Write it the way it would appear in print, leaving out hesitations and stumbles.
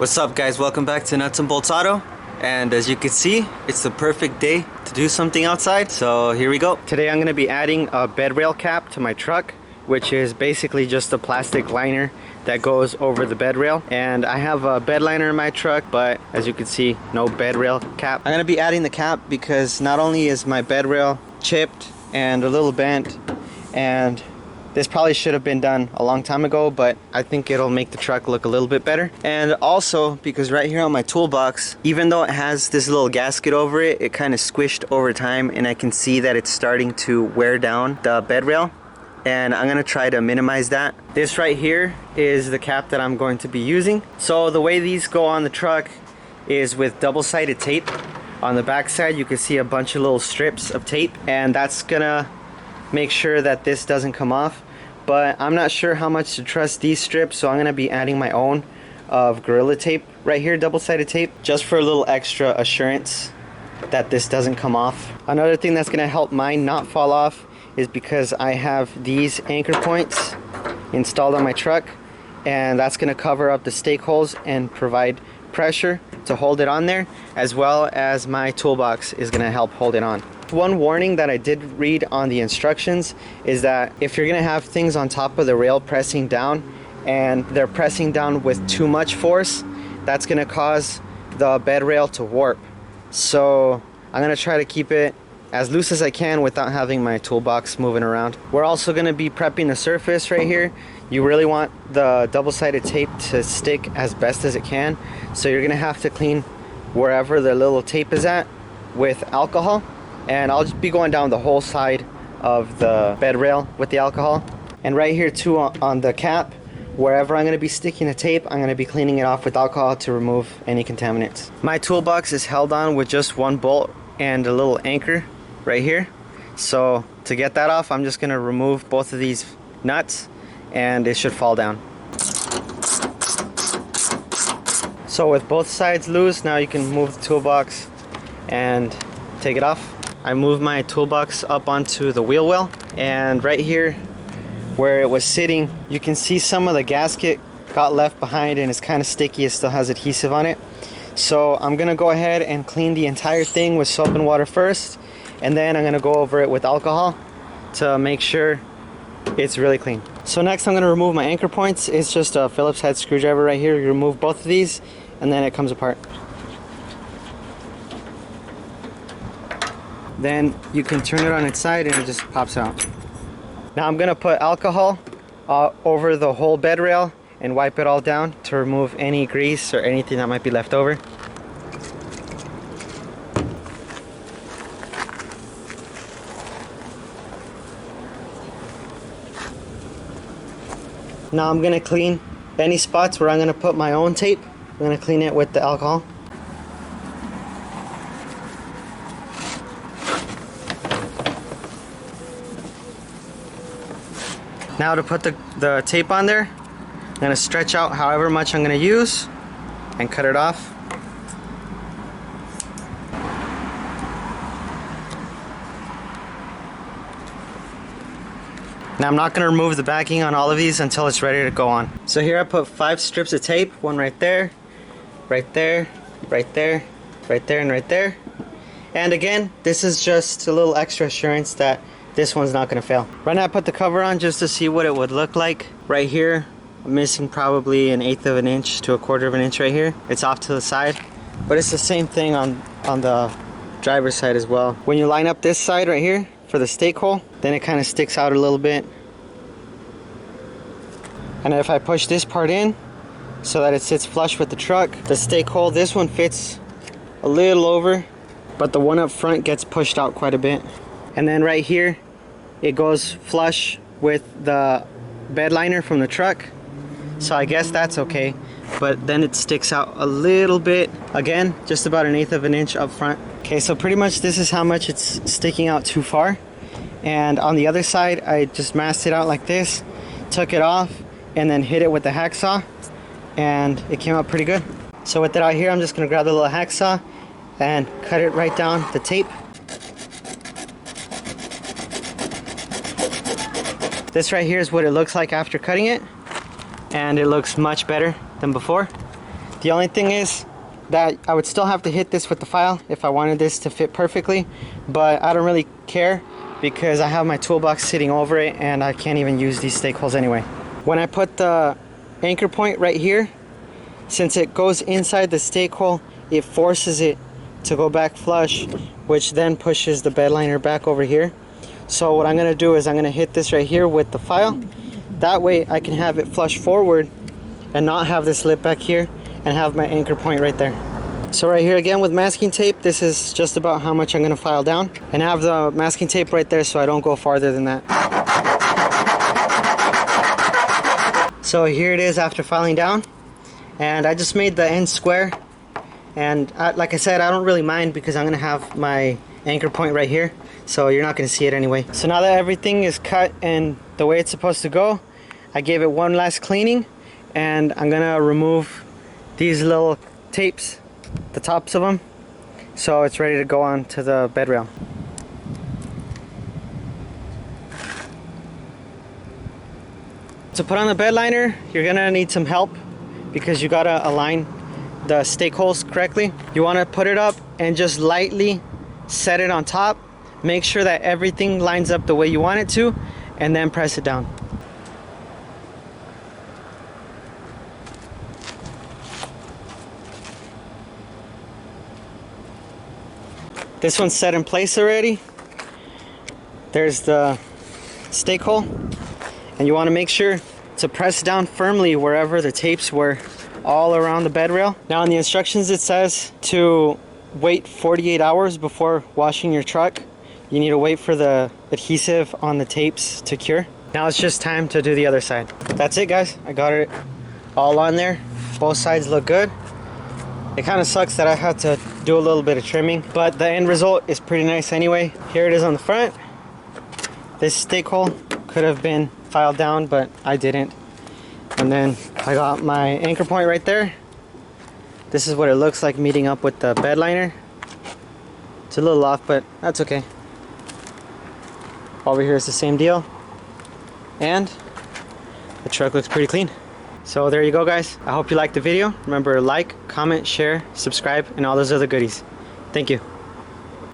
What's up guys, welcome back to Nuts and Bolts Auto. And as you can see, it's the perfect day to do something outside, so here we go. Today I'm going to be adding a bed rail cap to my truck, which is basically just a plastic liner that goes over the bed rail. And I have a bed liner in my truck, but as you can see, no bed rail cap. I'm going to be adding the cap because not only is my bed rail chipped and a little bent, and this probably should have been done a long time ago, but I think it'll make the truck look a little bit better. And also because right here on my toolbox, even though it has this little gasket over it, it kind of squished over time, and I can see that it's starting to wear down the bed rail, and I'm gonna try to minimize that. This right here is the cap that I'm going to be using. So the way these go on the truck is with double-sided tape. On the back side you can see a bunch of little strips of tape, and that's gonna make sure that this doesn't come off. But I'm not sure how much to trust these strips, so I'm gonna be adding my own of Gorilla tape right here, double-sided tape, just for a little extra assurance that this doesn't come off. Another thing that's gonna help mine not fall off is because I have these anchor points installed on my truck, and that's gonna cover up the stake holes and provide pressure to hold it on there, as well as my toolbox is gonna help hold it on. One warning that I did read on the instructions is that if you're gonna have things on top of the rail pressing down and they're pressing down with too much force, that's gonna cause the bed rail to warp. So I'm gonna try to keep it as loose as I can without having my toolbox moving around. We're also gonna be prepping the surface right here. You really want the double-sided tape to stick as best as it can, so you're gonna have to clean wherever the little tape is at with alcohol. And I'll just be going down the whole side of the bed rail with the alcohol. And right here too on the cap, wherever I'm going to be sticking the tape, I'm going to be cleaning it off with alcohol to remove any contaminants. My toolbox is held on with just one bolt and a little anchor right here. So to get that off, I'm just going to remove both of these nuts and it should fall down. So with both sides loose, now you can move the toolbox and take it off. I moved my toolbox up onto the wheel well, and right here where it was sitting, you can see some of the gasket got left behind and it's kind of sticky. It still has adhesive on it. So I'm gonna go ahead and clean the entire thing with soap and water first, and then I'm gonna go over it with alcohol to make sure it's really clean. So next I'm gonna remove my anchor points. It's just a Phillips head screwdriver right here. You remove both of these and then it comes apart. Then you can turn it on its side and it just pops out. Now I'm gonna put alcohol over the whole bed rail and wipe it all down to remove any grease or anything that might be left over. Now I'm gonna clean any spots where I'm gonna put my own tape. I'm gonna clean it with the alcohol. Now to put the tape on there, I'm going to stretch out however much I'm going to use and cut it off. Now I'm not going to remove the backing on all of these until it's ready to go on. So here I put 5 strips of tape, one right there, right there, right there, right there, and right there. And again, this is just a little extra assurance that this one's not going to fail. Right now I put the cover on just to see what it would look like. Right here, I'm missing probably 1/8 of an inch to 1/4 of an inch right here. It's off to the side, but it's the same thing on the driver's side as well. When you line up this side right here for the stake hole, then it kind of sticks out a little bit. And if I push this part in so that it sits flush with the truck, the stake hole, this one fits a little over, but the one up front gets pushed out quite a bit. And then right here, it goes flush with the bed liner from the truck. So I guess that's okay. But then it sticks out a little bit. Again, just about 1/8 of an inch up front. Okay, so pretty much this is how much it's sticking out too far. And on the other side, I just masked it out like this, took it off, and then hit it with the hacksaw. And it came out pretty good. So with it out here, I'm just gonna grab the little hacksaw and cut it right down the tape. This right here is what it looks like after cutting it, and it looks much better than before. The only thing is that I would still have to hit this with the file if I wanted this to fit perfectly, but I don't really care because I have my toolbox sitting over it and I can't even use these stake holes anyway. When I put the anchor point right here, since it goes inside the stake hole, it forces it to go back flush, which then pushes the bed liner back over here. So what I'm going to do is I'm going to hit this right here with the file. That way I can have it flush forward and not have this lip back here and have my anchor point right there. So right here again with masking tape, this is just about how much I'm going to file down, and I have the masking tape right there so I don't go farther than that. So here it is after filing down, and I just made the end square, and like I said, I don't really mind because I'm going to have my anchor point right here, so you're not going to see it anyway. So now that everything is cut and the way it's supposed to go, I gave it one last cleaning, and I'm going to remove these little tapes, the tops of them, so it's ready to go on to the bed rail. To put on the bed liner, you're gonna need some help because you gotta align the stake holes correctly. You want to put it up and just lightly set it on top. Make sure that everything lines up the way you want it to, and then press it down. This one's set in place already. There's the stake hole, and you want to make sure to press down firmly wherever the tapes were, all around the bed rail. Now in the instructions it says to wait 48 hours before washing your truck. You need to wait for the adhesive on the tapes to cure. Now it's just time to do the other side. That's it, guys. I got it all on there. Both sides look good. It kind of sucks that I had to do a little bit of trimming, but the end result is pretty nice anyway. Here it is on the front. This stake hole could have been filed down, but I didn't. And then I got my anchor point right there. This is what it looks like meeting up with the bed liner. It's a little off, but that's okay. Over here is the same deal. And the truck looks pretty clean. So there you go, guys. I hope you liked the video. Remember, like, comment, share, subscribe, and all those other goodies. Thank you.